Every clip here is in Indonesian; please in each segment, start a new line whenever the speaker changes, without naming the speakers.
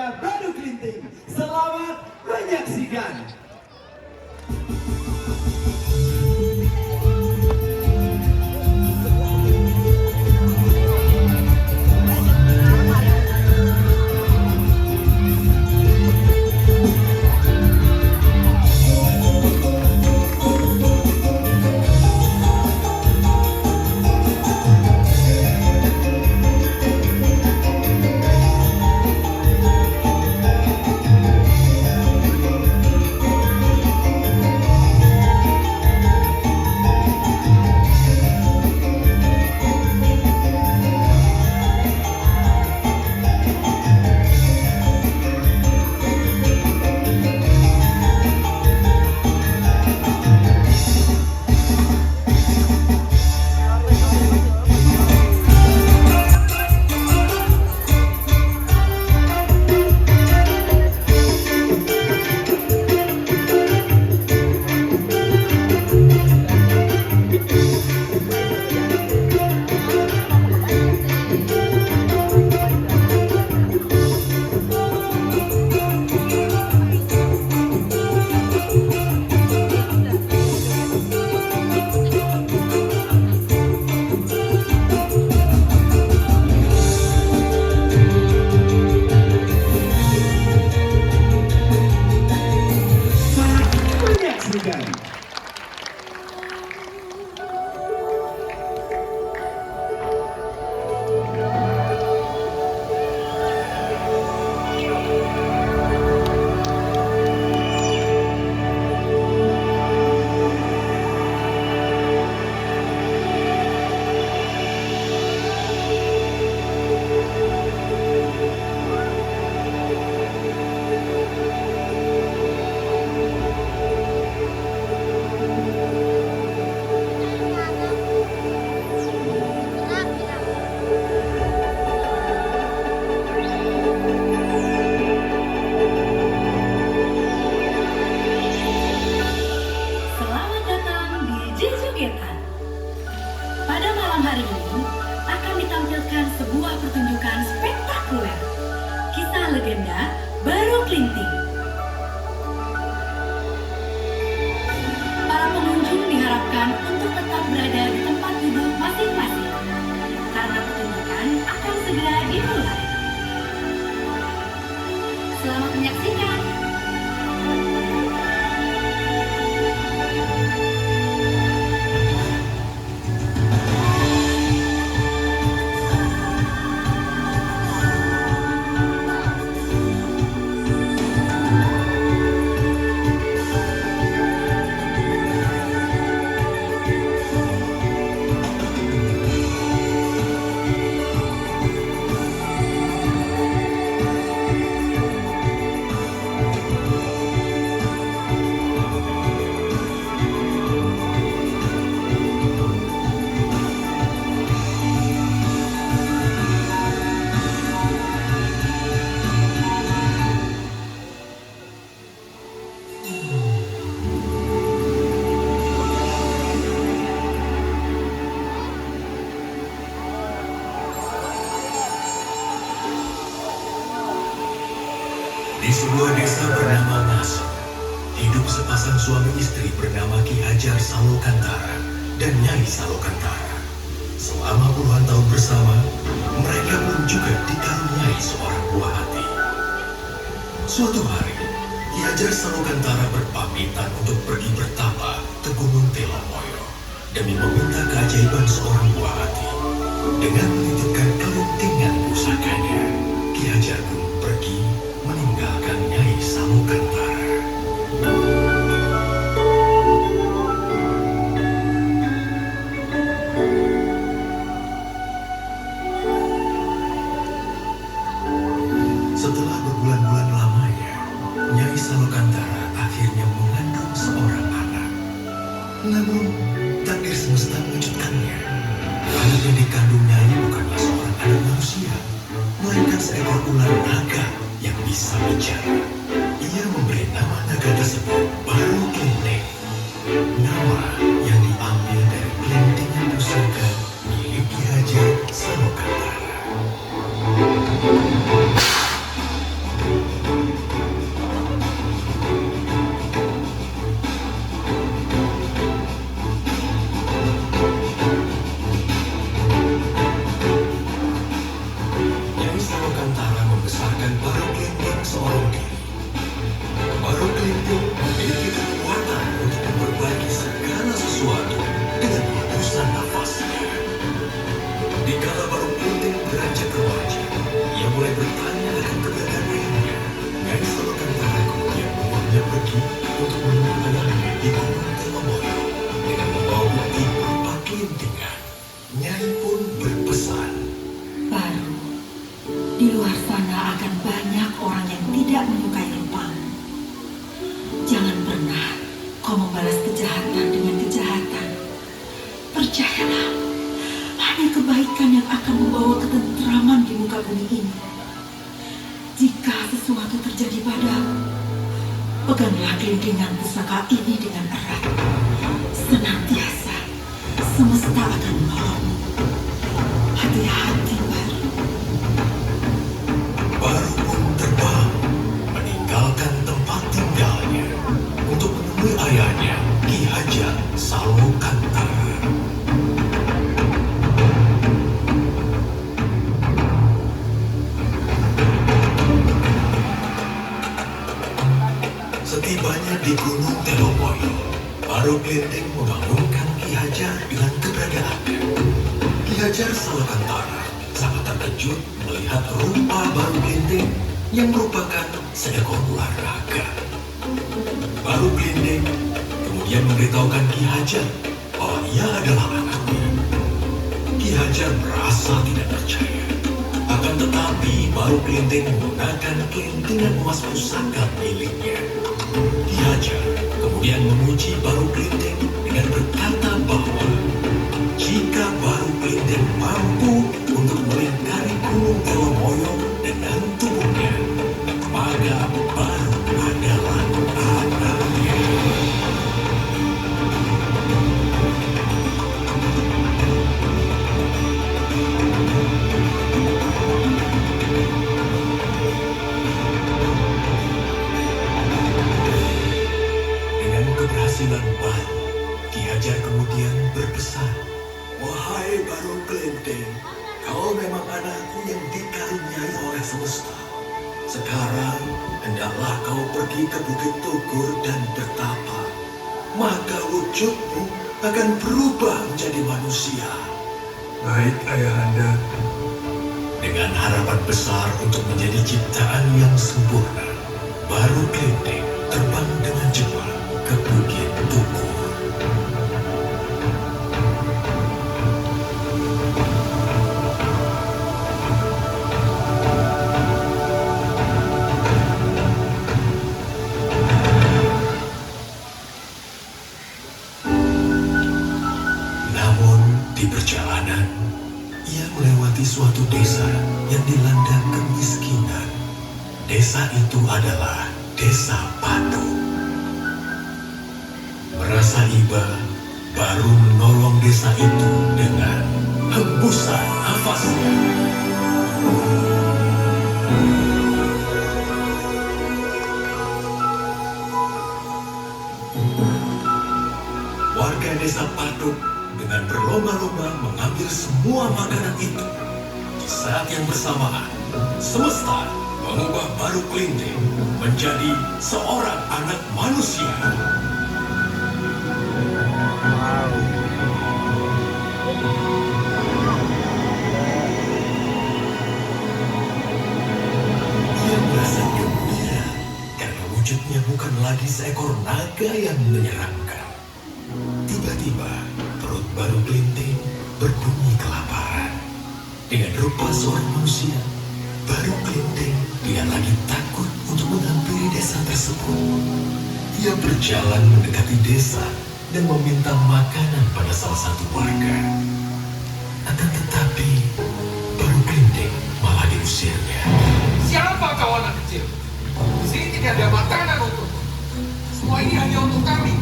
Surabaya Baru Kelinting. Selamat menyaksikan.
Pada malam hari ini akan ditampilkan sebuah pertunjukan spektakuler, kisah legenda Baru Kelinting. Para pengunjung diharapkan untuk tetap berada di tempat duduk masing-masing, karena pertunjukan akan segera dimulai. Selamat menyaksikan.
Di sebuah desa bernama Naso, hidup sepasang suami istri bernama Ki Hajar Salokantara dan Nyai Salokantara. Selama puluhan tahun bersama, mereka pun juga dikaruniai seorang buah hati. Suatu hari, Ki Hajar Salokantara berpamitan untuk pergi bertapa ke Gunung Telomoyo demi meminta keajaiban seorang buah hati. Dengan menitipkan kelintingan pusakanya, Ki Hajar pun pergi meninggalkan Nyai Salokantara. Setelah berbulan-bulan lamanya, Nyai Salokantara akhirnya mengandung seorang anak. Namun, takdir semesta mengejutkannya. Anak yang dikandung Nyai bukanlah seorang anak manusia, melainkan seekor ular naga yang bisa bicara. Ia memberi nama naga tersebut Baru Kelinting, nama yang diambil dari kelintingan pusaka milik Ki Hajar Salokantara. Salokantara membesarkan Baru Kelinting seorang diri. Baru Kelinting memiliki kekuatan untuk memperbaiki segala sesuatu dengan hembusan nafasnya. Dikala Baru Kelinting beranjak remaja, ia mulai bertanya akan keberadaan ayahnya. Nyai Salokantara kemudian membawa pergi untuk menemui ayahnya di Gunung Telomoyo dengan membawa bukti berupa kelintingan. Nyai pun berpesan,
Baru, di luar sana akan banyak orang yang tidak menyukai rupamu. Jangan pernah kau membalas kejahatan dengan kejahatan. Percayalah, hanya kebaikan yang akan membawa ketentraman di muka bumi ini. Jika sesuatu terjadi padamu, peganglah kelintingan pusaka ini dengan erat. Senantiasa, semesta akan menolongmu. Hati-hati, Baru.
Baru pun terbang, meninggalkan tempat tinggalnya untuk menemui ayahnya, Ki Hajar Salokantara. Setibanya di Gunung Telomoyo, Baru Kelinting membangunkan Ki Hajar dengan keberadaannya. Ki Hajar Salokantara sangat terkejut melihat rupa Baru Kelinting yang merupakan seekor ular naga. Baru Kelinting kemudian memberitahukan Ki Hajar bahwa ia adalah anaknya. Ki Hajar merasa tidak percaya. Akan tetapi Baru Kelinting menggunakan kelintingan emas pusaka miliknya. Ki Hajar kemudian memuji Baru Kelinting dengan berkata bahwa jika Baru Kelinting mampu untuk melingkari Gunung Telomoyo dengan tubuhnya, maka Baru adalah anaknya. Dengan keberhasilan Baru, Ki Hajar kemudian berpesan, "Wahai Baru Kelinting, kau memang anakku yang dikaruniai oleh semesta. Sekarang, hendaklah kau pergi ke Bukit Tugur dan bertapa. Maka wujudmu akan berubah menjadi manusia."
Baik, Ayahanda.
Dengan harapan besar untuk menjadi ciptaan yang sempurna, Baru Kelinting terbang dengan cepat ke Bukit Tugur. Namun di perjalanan, ia melewati suatu desa yang dilanda kemiskinan. Desa itu adalah Desa Patu. Merasa iba, Baru menolong desa itu dengan hembusan nafasnya. Warga desa Patu dengan berlomba-lomba mengambil semua makanan itu. Di saat yang bersamaan, semesta mengubah Baru Kelinting menjadi seorang anak manusia. Ia merasa gembira karena wujudnya bukan lagi seekor naga yang menyeramkan. Tiba-tiba, perut Baru Kelinting berbunyi kelaparan. Dengan rupa seorang manusia, Baru Kelinting tidak lagi takut untuk menghampiri desa tersebut. Ia berjalan mendekati desa dan meminta makanan pada salah satu warga. Akan tetapi, Baru Kelinting malah diusirnya.
Siapa kau anak kecil? Di sini tidak ada makanan untukmu. Semua ini hanya untuk kami,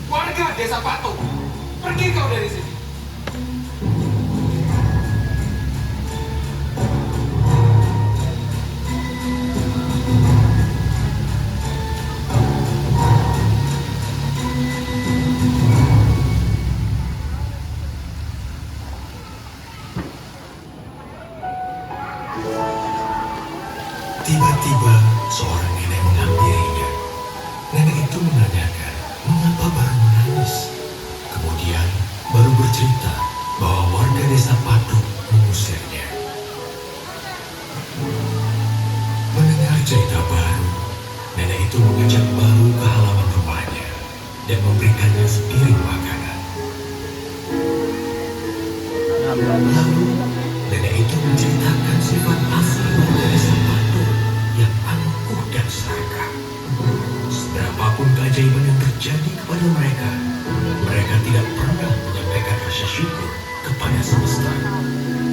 warga desa Patung. Pergi kau dari sini.
Tiba-tiba seorang nenek menghampirinya. Nenek itu menanyakan mengapa baru menangis. Kemudian baru bercerita bahwa warga desa Patuk mengusirnya. Mendengar cerita baru, nenek itu mengajak Baru ke halaman rumahnya dan memberikannya sepiring makanan. Lalu, nenek itu menceritakan sifat asli warga desa Patuk yang angkuh dan serakah. Seberapapun keajaiban yang terjadi kepada mereka, mereka tidak pernah menyampaikan rasa syukur kepada semesta.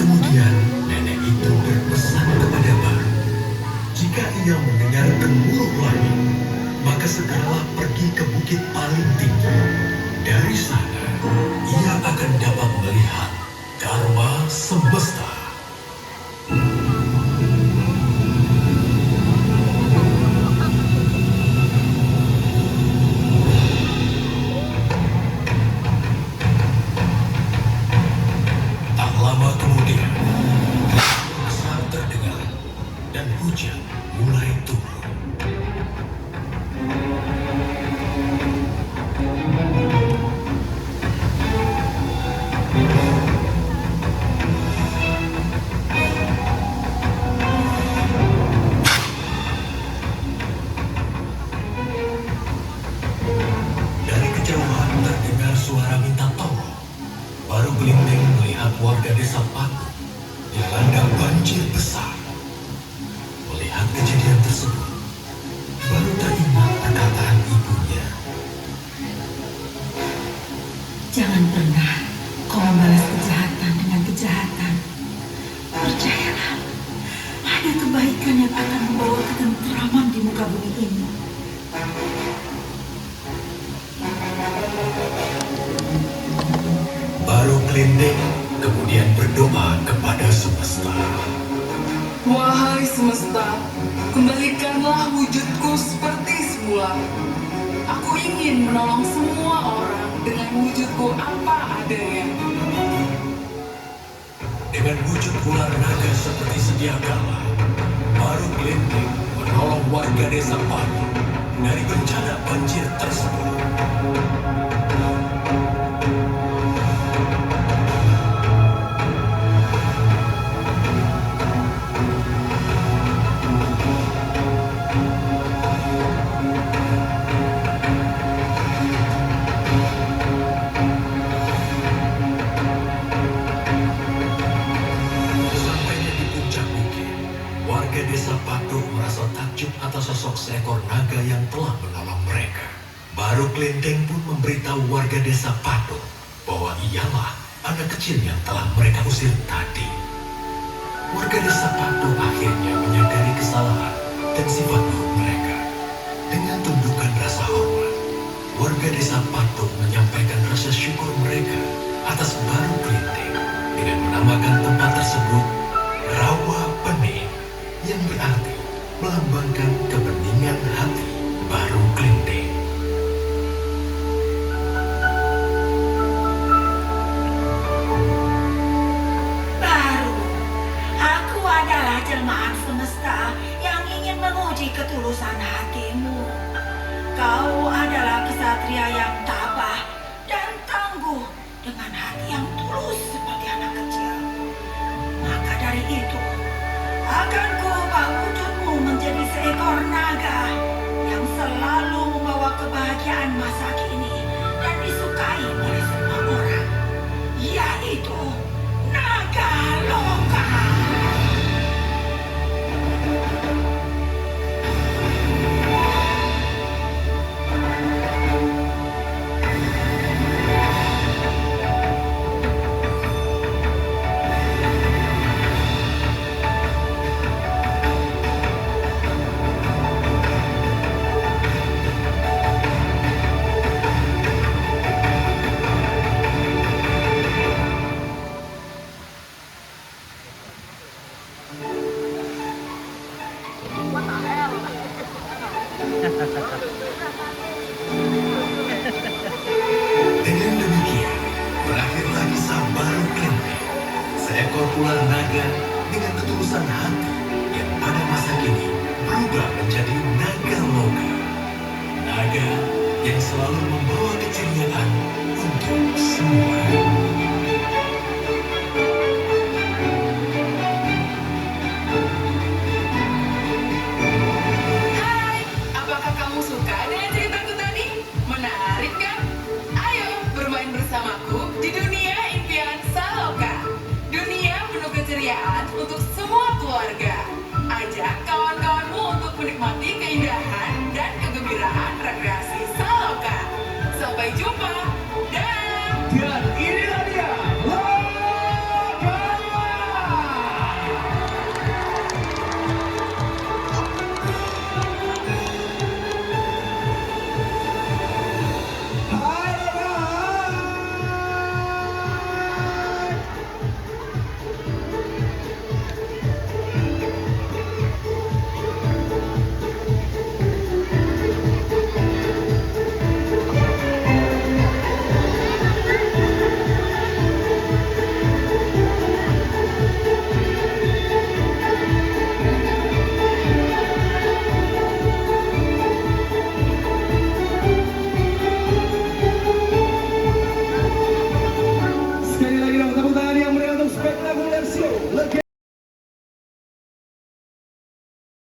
Kemudian, nenek itu berpesan kepada Baru, jika ia mendengar gemuruh langit, maka segeralah pergi ke bukit paling tinggi. Dari sana, ia akan dapat melihat Dharma semesta. Tak lama kemudian, besar terdengar dan hujan mulai turun. Dari kejauhan terdengar suara minta tolong. Baru Gelinting melihat warga desa Patuk dilanda banjir besar. Melihat kejadian tersebut, Baru teringat perkataan ibunya.
Jangan pernah kau membalas kejahatan dengan kejahatan. Percayalah, ada kebaikan yang akan membawa ketentraman di muka bumi ini.
Baru Gelinting kemudian berdoa kepada semesta.
Wahai semesta, kembalikanlah wujudku seperti semula. Aku ingin menolong semua orang dengan wujudku apa adanya.
Dengan wujud ular naga seperti sedia kala, Baru Gelinting menolong warga desa Patuk dari bencana banjir tersebut. Sampainya di puncak bukit, warga desa Patuk merasa takjub atas sosok seekor naga yang telah menolong mereka. Baru Gelinting pun memberitahu warga desa Patuk bahwa ialah anak kecil yang telah mereka usir tadi. Warga desa Patuk akhirnya menyadari kesalahan dan sifat buruk mereka. Dengan tundukan rasa hormat, warga desa Patuk menyampaikan rasa syukur mereka atas Baru Gelinting dengan menamakan tempat tersebut Rawa Pening, yang berarti melambangkan kebeningan hati Baru Gelinting.
Baru, aku adalah jelmaan semesta yang ingin menguji ketulusan hatimu. Kau adalah kesatria yang tabah dan tangguh dengan hati yang tulus seperti anak kecil. Maka dari itu, akan kuubah wujudmu menjadi seekor naga yang selalu membawa kebahagiaan masa kini dan disukai oleh semua orang, yaitu naga loka.
Dengan demikian, berakhirlah kisah Baru Gelinting, seekor ular naga dengan ketulusan hati yang pada masa kini yang selalu membawa keceriaan untuk semua.